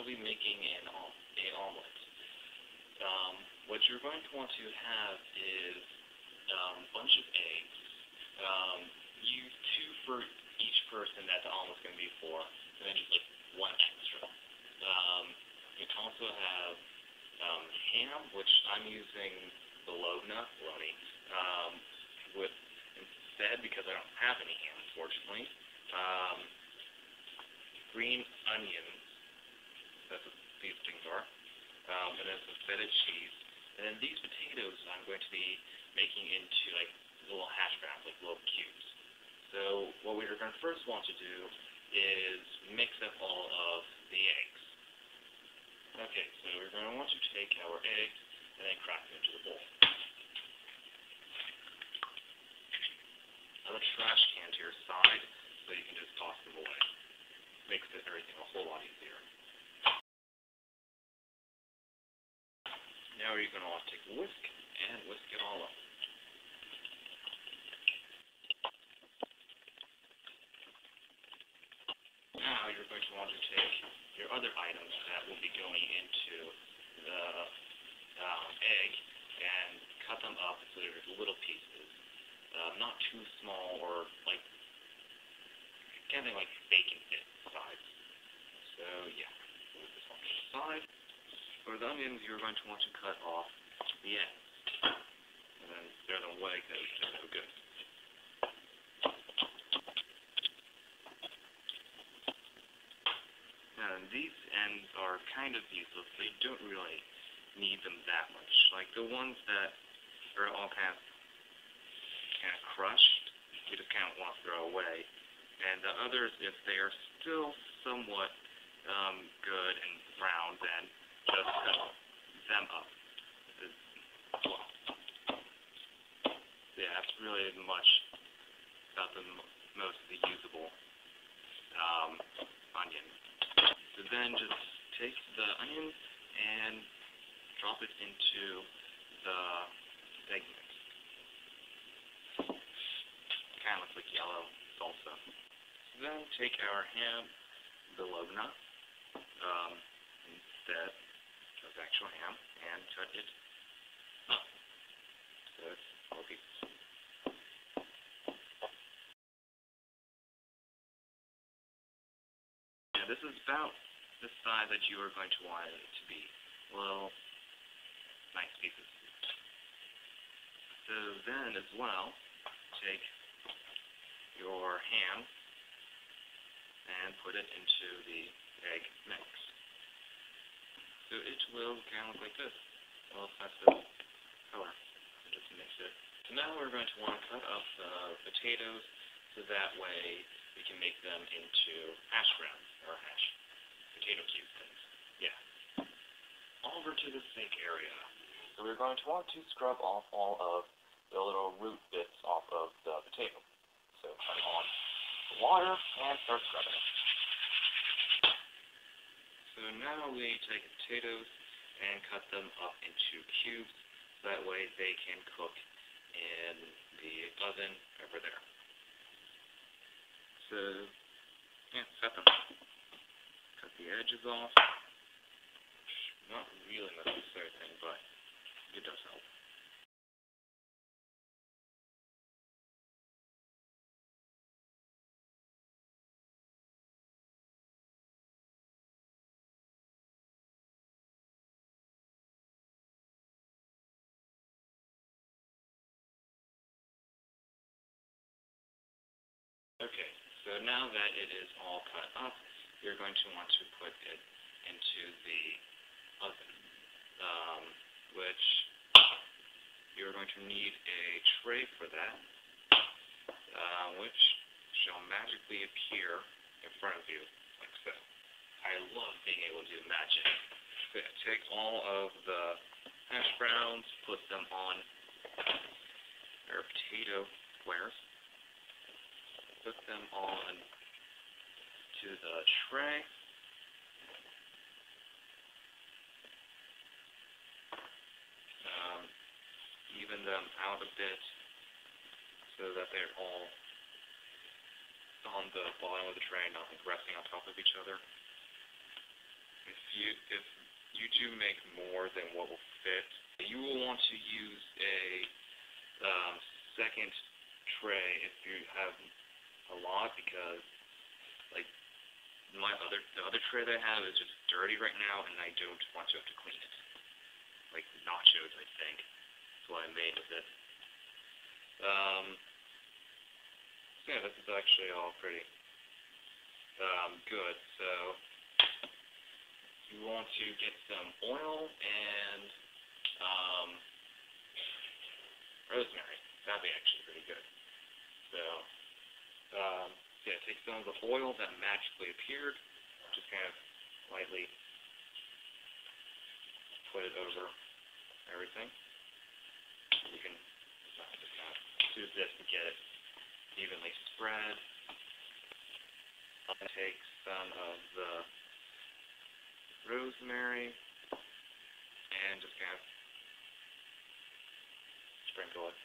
we'll be making an omelet. What you're going to want to have is a bunch of eggs. Use 2 for each person that the omelet's going to be for, and then use like 1 extra. You can also have ham, which I'm using runny, instead because I don't have any ham, unfortunately. Green onions, that's what these things are, and then some feta cheese. And then these potatoes I'm going to be making into like little hash browns, like little cubes. So what we're going to first want to do is mix up all of the eggs. Okay, so we're going to want to take our eggs and then crack them into the bowl. Have a trash can to your side so you can just toss them away. Makes everything a whole lot easier. Now you're going to want to take a whisk and whisk it all up. Now you're going to want to take your other items that will be going into the egg and cut them up so they're little pieces. Not too small or like kind of like bacon bit size. So yeah, move this one to the side. For the onions, you're going to want to cut off the ends. And then they're the leg that is just so good. Now, these ends are kind of useless. They don't really need them that much. Like the ones that are all kind of crushed, you just kind of want to throw away. And the others, if they are still somewhat good and brown, then just cut them up. Yeah, that's really much about the most of the usable onion. So then just take the onion and drop it into the egg mix. Kind of looks like yellow salsa. So then take our ham, bologna, instead of actual ham, and cut it up. So it's 4 pieces. Now this is about the size that you are going to want it to be. Well, nice pieces. So then as well, take your ham and put it into the egg mix. So it will kind of look like this. Well, that's the color. So just mix it. So now we're going to want to cut up the potatoes so that way we can make them into hash browns or potato cube things. Yeah. Over to the sink area. So we're going to want to scrub off all of the little root bits off of the potato. So turn on the water and start scrubbing it. So now we take the potatoes and cut them up into cubes, so that way they can cook in the oven over there. So, yeah, set them. Cut the edges off. Not really a necessary thing, but it does help. Okay, so now that it is all cut up, you're going to want to put it into the oven, which you're going to need a tray for that, which shall magically appear in front of you, like so. I love being able to do magic. So take all of the hash browns, put them on your potato squares. Put them on to the tray. Even them out a bit so that they're all on the bottom of the tray, not like resting on top of each other. If you do make more than what will fit, you will want to use a second tray if you have a lot, because like the other tray that I have is just dirty right now, and I don't want to have to clean it. Like nachos, I think. That's what I made with it. So yeah, this is actually all pretty good. So you want to get some oil and rosemary. That'd be actually pretty good. So yeah, take some of the oil that magically appeared, just kind of lightly put it over everything. You can just kind of do this to get it evenly spread. I'll take some of the rosemary and just kind of sprinkle it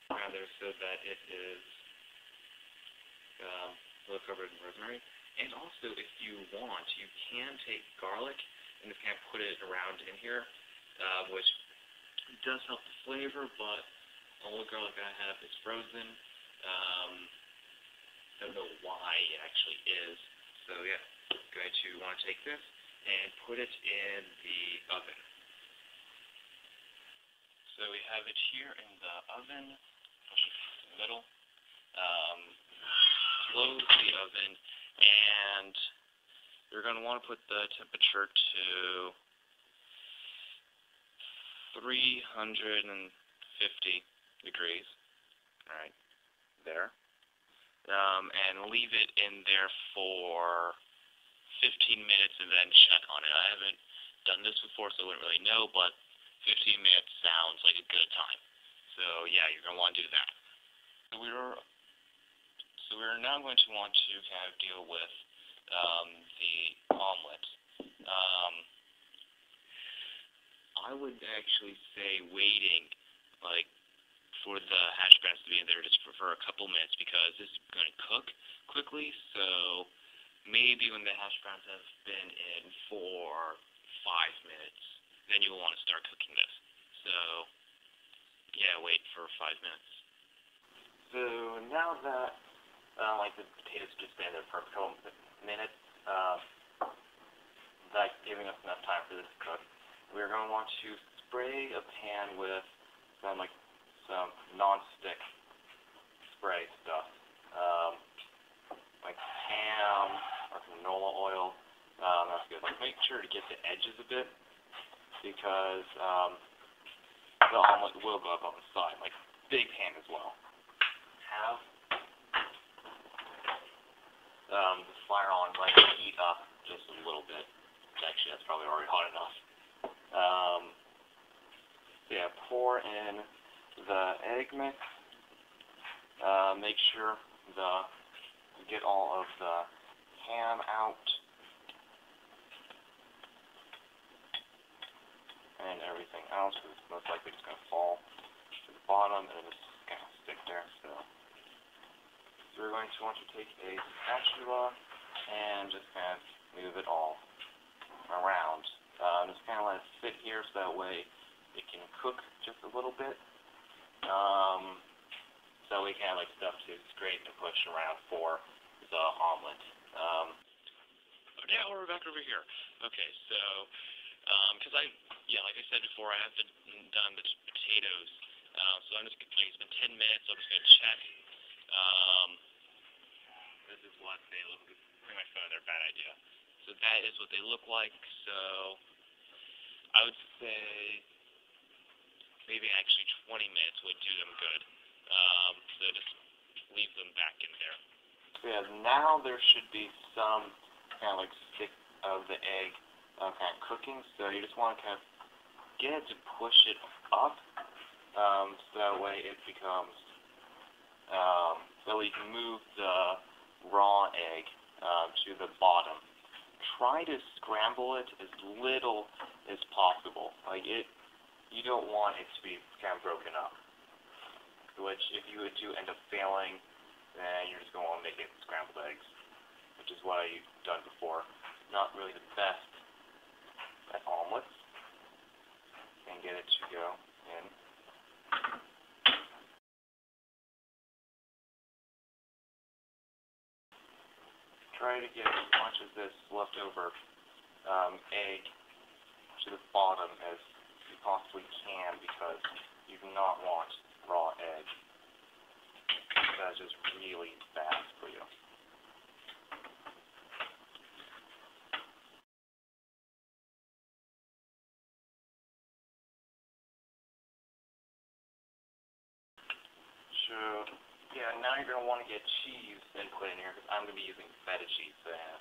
around there so that it is a little covered in rosemary. And also, if you want, you can take garlic and just kind of put it around in here, which does help the flavor, but all the garlic I have is frozen. Don't know why it actually is. So yeah, I'm going to want to take this and put it in the oven. So we have it here in the oven. Push it to the middle. Close the oven, and you're going to want to put the temperature to 350 degrees. Alright, there. And leave it in there for 15 minutes and then check on it. I haven't done this before, so I wouldn't really know, but 15 minutes sounds like a good time. So yeah, you're going to want to do that. So we're now going to want to kind of deal with the omelet. I would actually say waiting, like, for the hash browns to be in there just for a couple minutes, because this is going to cook quickly. So maybe when the hash browns have been in for 5 minutes, then you'll want to start cooking this. So yeah, wait for 5 minutes. So now that like the potatoes just been there for a couple minutes, that's giving us enough time for this to cook. We're going to want to spray a pan with some non-stick spray stuff, like ham or canola oil. That's good. Like, make sure to get the edges a bit, because the omelet will go up on the side. Like, big pan as well. Have the fire on, like, heat up just a little bit. Actually, that's probably already hot enough. Yeah, pour in the egg mix. Make sure you get all of the ham out and everything else, because it's most likely just going to fall to the bottom and it's going to stick there. So we're going to want to take a spatula and just kind of move it all around. Just kind of let it sit here so that way it can cook just a little bit. So we can have like stuff to scrape and push around for the omelet. Now we're back over here. Okay, so because like I said before, I haven't done the potatoes. So I'm just it's been 10 minutes. So I'm just gonna check. This is what they look. Bring my phone. They're a bad idea. So that is what they look like. So I would say maybe actually 20 minutes would do them good. So just leave them back in there. So yeah, now there should be some kind of like stick of the egg kind of cooking. So you just want to kind of get it to push it up, so that way it becomes, so you can move the raw egg to the bottom. Try to scramble it as little as possible. Like you don't want it to be kind of broken up. Which, if you do end up failing, then you're just going to want to make it scrambled eggs, which is what I've done before. not really the best at omelets, and get it to go in. Try to get as much of this leftover egg to the bottom as you possibly can, because you do not want raw egg. That's just really bad for you. So, yeah, now you're going to want to get cheese and put in here, because I'm going to be using feta cheese for that.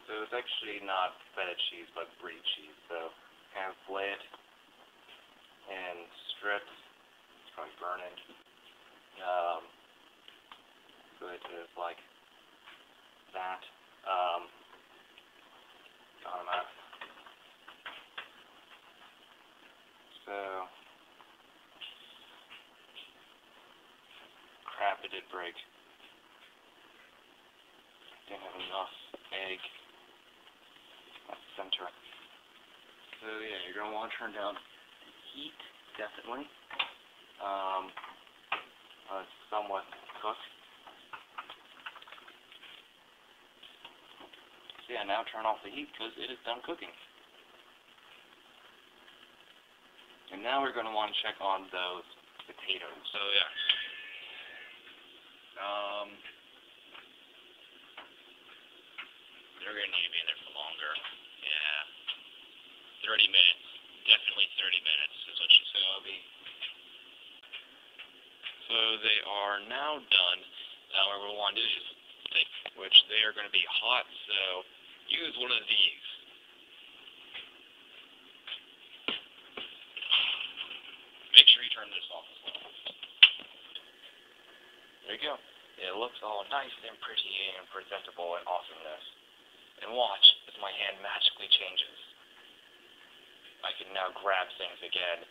So it's actually not feta cheese, but brie cheese. So kind of flay it in strips. It's probably burning. So it is like that. Got them out. So crap, it did break. Didn't have enough egg at the center. So yeah, you're going to want to turn down heat, definitely. It's somewhat cooked. So yeah, now turn off the heat because it is done cooking. And now we're going to want to check on those potatoes. So yeah. They're going to need to be in there for longer. Yeah. 30 minutes. Definitely 30 minutes is what she said it'll be. So they are now done. Now what we want to do is take, which they are going to be hot, so use one of these. Make sure you turn this off as well. There you go. It looks all nice and pretty and presentable and awesomeness. And watch as my hand magically changes. I can now grab things again.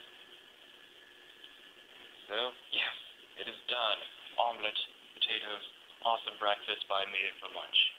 So, yes, it is done. Omelet, potatoes, awesome breakfast, but I made it for lunch.